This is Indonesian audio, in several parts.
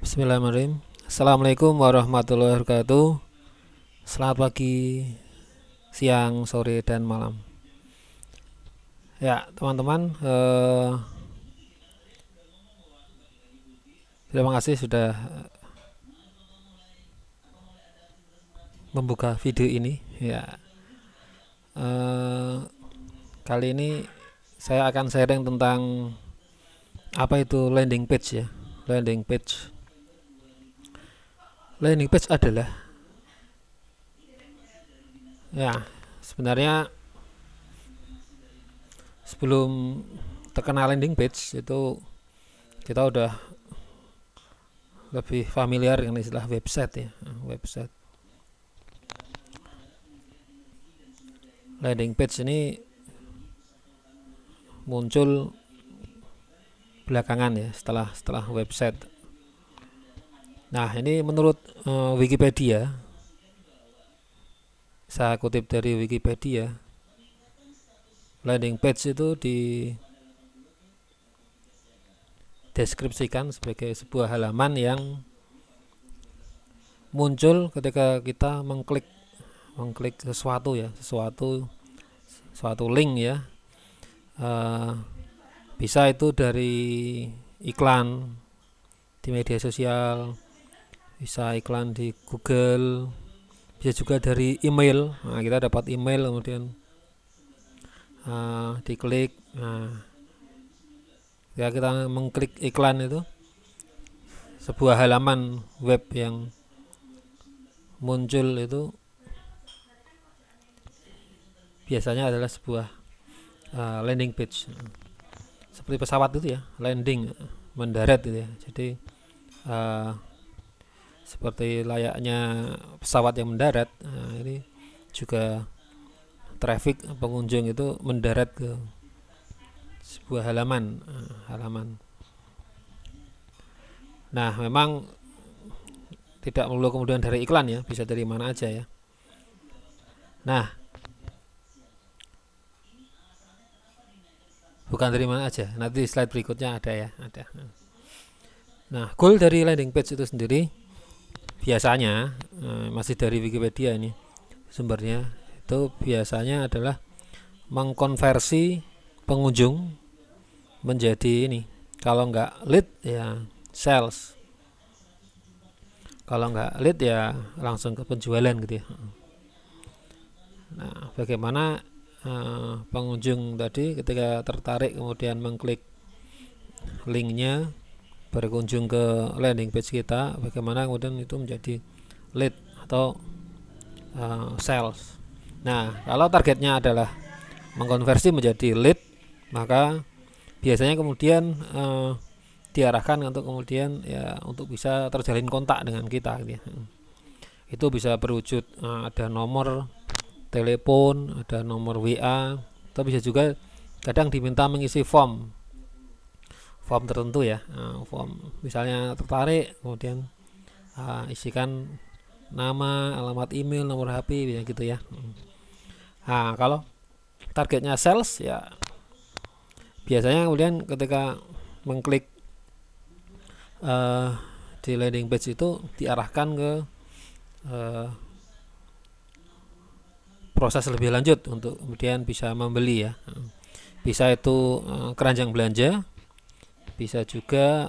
Bismillahirrahmanirrahim. Assalamualaikum warahmatullahi wabarakatuh. Selamat pagi, siang, sore, dan malam. Ya, teman-teman, terima kasih sudah membuka video ini. Ya, eh, kali ini saya akan sharing tentang apa itu landing page ya. Landing page. Landing page adalah ya sebenarnya sebelum terkenal landing page itu kita udah lebih familiar dengan istilah website ya. Website. Landing page ini muncul belakangan ya setelah website. Nah, ini menurut Wikipedia, saya kutip dari Wikipedia, landing page itu dideskripsikan sebagai sebuah halaman yang muncul ketika kita mengklik sesuatu ya, suatu link ya. Bisa itu dari iklan di media sosial, bisa iklan di Google, bisa juga dari email. Nah, kita dapat email kemudian diklik. Nah, ya kita mengklik iklan itu, sebuah halaman web yang muncul itu biasanya adalah sebuah landing page. Seperti pesawat itu ya, landing, mendarat gitu ya. Jadi seperti layaknya pesawat yang mendarat, ini juga traffic pengunjung itu mendarat ke sebuah halaman. Nah, memang tidak perlu kemudian dari iklan ya, bisa dari mana aja ya. Nah, bukan dari mana aja, nanti slide berikutnya ada ya, ada. Nah, goal dari landing page itu sendiri biasanya masih dari Wikipedia ini sumbernya, itu biasanya adalah mengkonversi pengunjung menjadi ini, kalau nggak lead ya sales, kalau nggak lead ya langsung ke penjualan gitu ya. Nah, bagaimana pengunjung tadi ketika tertarik kemudian mengklik linknya berkunjung ke landing page kita, bagaimana kemudian itu menjadi lead atau sales. Nah, kalau targetnya adalah mengkonversi menjadi lead, maka biasanya kemudian diarahkan untuk kemudian ya untuk bisa terjalin kontak dengan kita gitu ya. Itu bisa berwujud ada nomor telepon, ada nomor WA, atau bisa juga kadang diminta mengisi form tertentu ya. Form misalnya tertarik kemudian isikan nama, alamat email, nomor HP gitu ya. Nah, kalau targetnya sales ya biasanya kemudian ketika mengklik di landing page itu diarahkan ke proses lebih lanjut untuk kemudian bisa membeli ya. Bisa itu keranjang belanja, bisa juga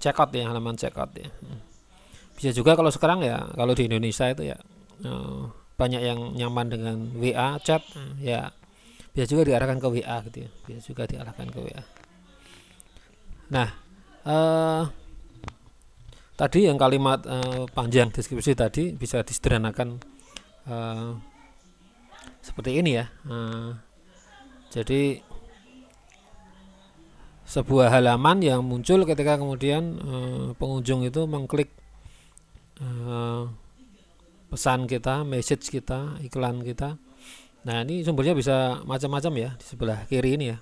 checkout ya, halaman checkout ya. Bisa juga kalau sekarang ya, kalau di Indonesia itu ya banyak yang nyaman dengan WA chat ya, bisa juga diarahkan ke WA gitu ya, bisa juga diarahkan ke WA. Nah, tadi yang kalimat panjang deskripsi tadi bisa disederhanakan seperti ini ya. Jadi sebuah halaman yang muncul ketika kemudian pengunjung itu mengklik pesan kita, message kita, iklan kita. Nah, ini sumbernya bisa macam-macam ya, di sebelah kiri ini ya.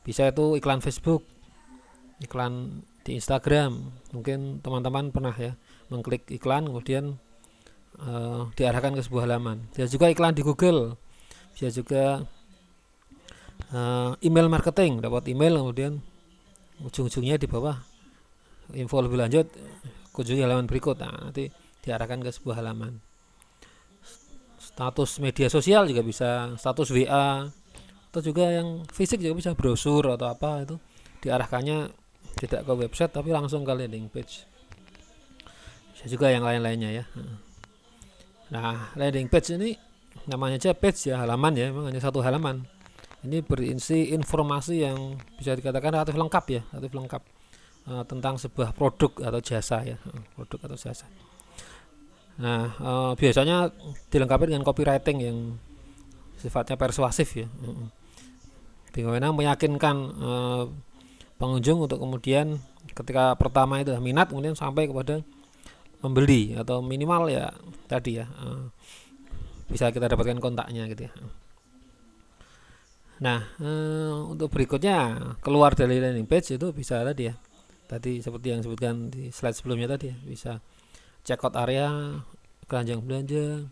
Bisa itu iklan Facebook, iklan di Instagram. Mungkin teman-teman pernah ya mengklik iklan kemudian diarahkan ke sebuah halaman. Bisa juga iklan di Google, bisa juga email marketing, dapat email kemudian ujung-ujungnya di bawah info lebih lanjut, kunjungi halaman berikut. Nah, nanti diarahkan ke sebuah halaman. Status media sosial juga bisa, status WA, atau juga yang fisik juga bisa, brosur atau apa, itu diarahkannya tidak ke website tapi langsung ke landing page. Bisa juga yang lain-lainnya ya. Nah, landing page ini namanya aja page ya, halaman ya, memang hanya satu halaman. Ini berisi informasi yang bisa dikatakan relatif lengkap ya, relatif lengkap tentang sebuah produk atau jasa ya, produk atau jasa. Nah, biasanya dilengkapi dengan copywriting yang sifatnya persuasif ya, bagaimana meyakinkan pengunjung untuk kemudian ketika pertama itu minat, kemudian sampai kepada membeli, atau minimal ya tadi ya, bisa kita dapatkan kontaknya gitu ya. Nah, untuk berikutnya keluar dari landing page itu bisa tadi ya, tadi seperti yang disebutkan di slide sebelumnya tadi ya, bisa checkout area, keranjang belanja,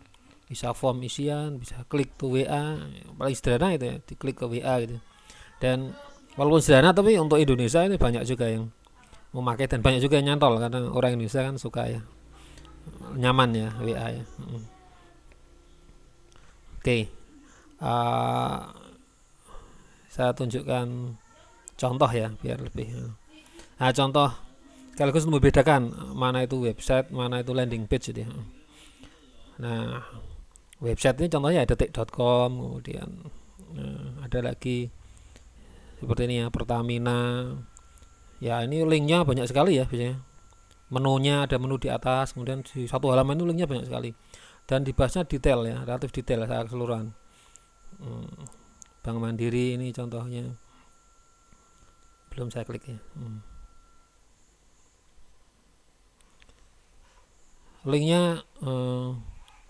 bisa form isian, bisa klik to WA, paling sederhana itu ya, diklik ke WA gitu. Dan walaupun sederhana tapi untuk Indonesia ini banyak juga yang memakai dan banyak juga yang nyantol, karena orang Indonesia kan suka ya, nyaman ya WA ya. Oke, saya tunjukkan contoh ya biar lebih. Nah, contoh sekaligus membedakan mana itu website, mana itu landing page gitu ya. Nah, website ini contohnya detik.com, kemudian ada lagi seperti ini ya, Pertamina. Ya, ini linknya banyak sekali ya biasanya. Menunya ada menu di atas, kemudian di satu halaman itu linknya banyak sekali. Dan dibahasnya detail ya, relatif detail secara keseluruhan. Bank Mandiri ini contohnya. Belum saya klik ya. Linknya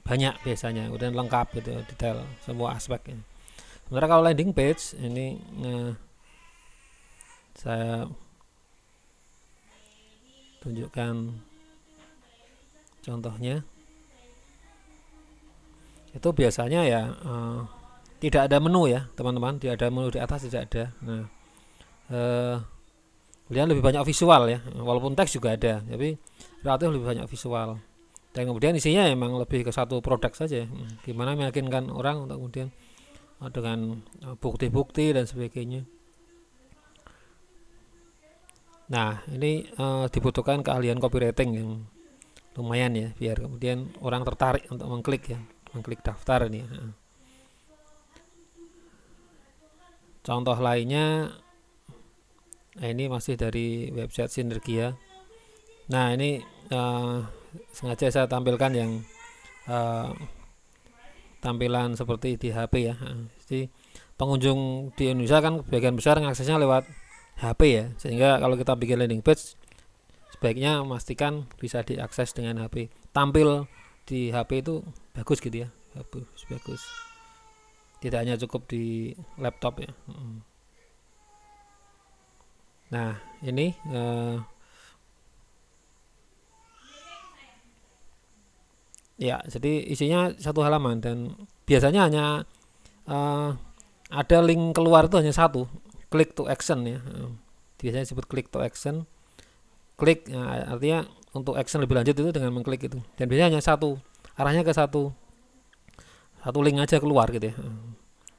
banyak biasanya, kemudian lengkap gitu, detail semua aspeknya. Sementara kalau landing page ini saya tunjukkan contohnya. Itu biasanya ya tidak ada menu ya teman-teman, tidak ada menu di atas, tidak ada. Nah, kemudian lebih banyak visual ya, walaupun teks juga ada, tapi relatif lebih banyak visual. Dan kemudian isinya emang lebih ke satu produk saja, gimana meyakinkan orang untuk kemudian dengan bukti-bukti dan sebagainya. Nah, ini dibutuhkan keahlian copywriting yang lumayan ya, biar kemudian orang tertarik untuk mengklik ya, mengklik daftar ini. Contoh lainnya, ini masih dari website Sinergia. Nah, ini sengaja saya tampilkan yang tampilan seperti di HP ya. Jadi pengunjung di Indonesia kan sebagian besar aksesnya lewat HP ya, sehingga kalau kita bikin landing page sebaiknya memastikan bisa diakses dengan HP, tampil di HP itu bagus gitu ya, bagus, tidak hanya cukup di laptop ya. Nah, ini ya, jadi isinya satu halaman dan biasanya hanya ada link keluar itu hanya satu, click to action ya, biasanya disebut click to action. Klik artinya untuk action lebih lanjut itu dengan mengklik itu, dan biasanya hanya satu, arahnya ke satu link aja keluar gitu ya.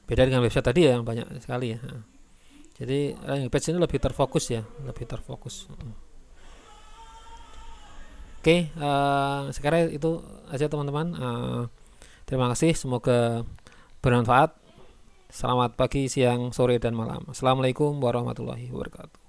Beda dengan website tadi ya yang banyak sekali ya. Jadi landing page ini lebih terfokus ya, lebih terfokus. Oke, sekarang itu aja teman-teman. Terima kasih, semoga bermanfaat. Selamat pagi, siang, sore, dan malam. Assalamualaikum warahmatullahi wabarakatuh.